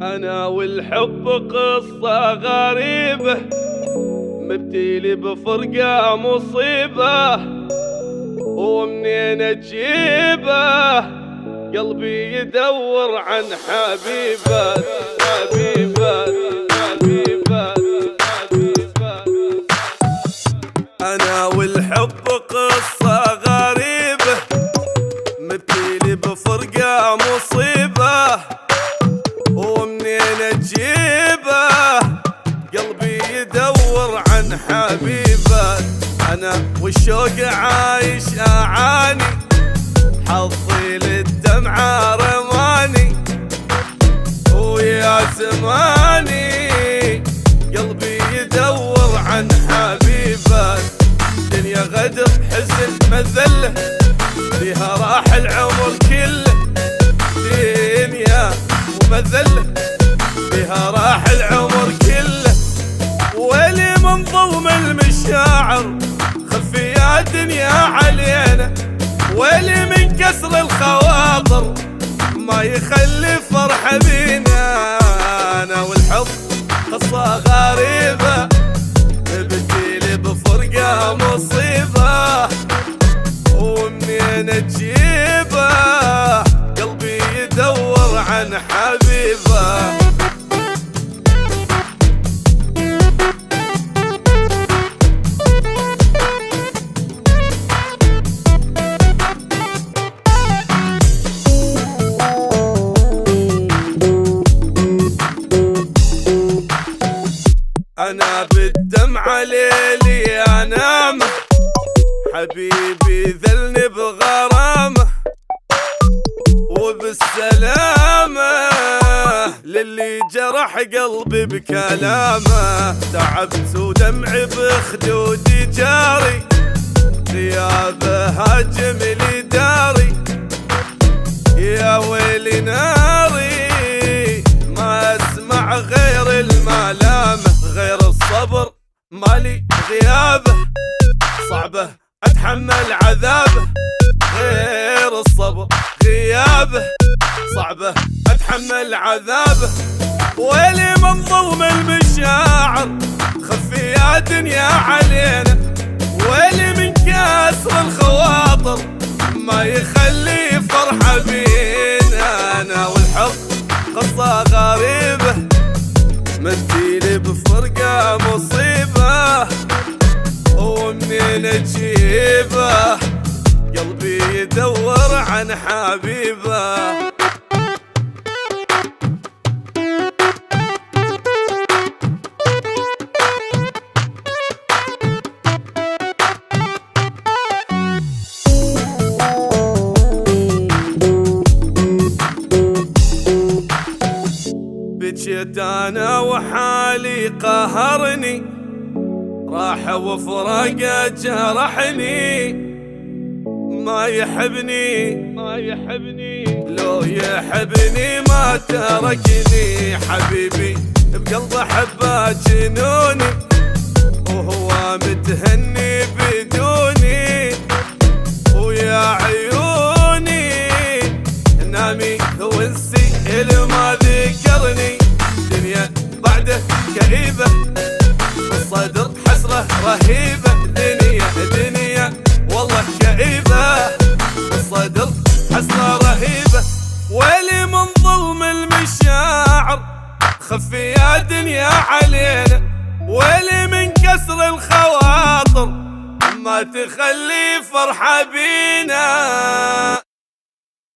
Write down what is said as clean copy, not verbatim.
أنا والحب قصة غريبة، مبتلي بفرقة مصيبة، ومنين أجيبه قلبي يدور عن حبيبة حبيبة حبيبة حبيبة. أنا والحب قصة غريبة، مبتلي بفرقة مصيبة، ومنين أجيبه قلبي يدور عن حبيبة. أنا والشوق عايش أعاني، حظي للدمعة رماني، ويا زماني قلبي يدور عن حبيبة. دنيا غدر حزن مذلة، فيها راح العمر كله. دنيا ومذلة، فيها راح العمر كله. ولي من ظلم المشاعر، خفي يا دنيا علينا. ولي من كسر الخواطر، ما يخلي فرحة بينا. أنا والحب قصة غريبة، نبتلي بفرقة مصيبة، ومنين أجيبه قلبي يدور عن حبيبة. أنا بالدمعة ليلي أنام، حبيبي ذلني بغرامه، وبالسلامة للي جرح قلبي بكلامه. تعبت ودمعي بخدودي جاري، غيابه هاجم لي داري. يا ويلي ناري، ما اسمع غير الملامه. غير الصبر مالي غيابه، صعبه اتحمل عذابه. غير الصبر غيابه، صعبه اتحمل عذابه. ويلي من ظلم المشاعر، خفي يا دنيا علينا. ويلي من كسر الخواطر، ما يخلي فرحة بينا. أنا والحب قصة غريبة، مبتلي بفرقة مصيبة، ومنين أجيبه قلبي يدور عن حبيبة. بجيت أنا وحالي قهرني، راح وفراقه جرحني. ما يحبني لو يحبني ما تركني. حبيبي بقلبه حبه جنوني، وهو متهني بدوني. ويا عيوني نامي وانسي اللي ما ذكرني. دنيا بعده كئيبة، الصدر حسرة رهيبة. دنيا والله كئيبة، الصدر حسرة رهيبة. ويلي من ظلم المشاعر، خفي يا دنيا علينا. ويلي من كسر الخواطر، ما تخلي فرحة بينا.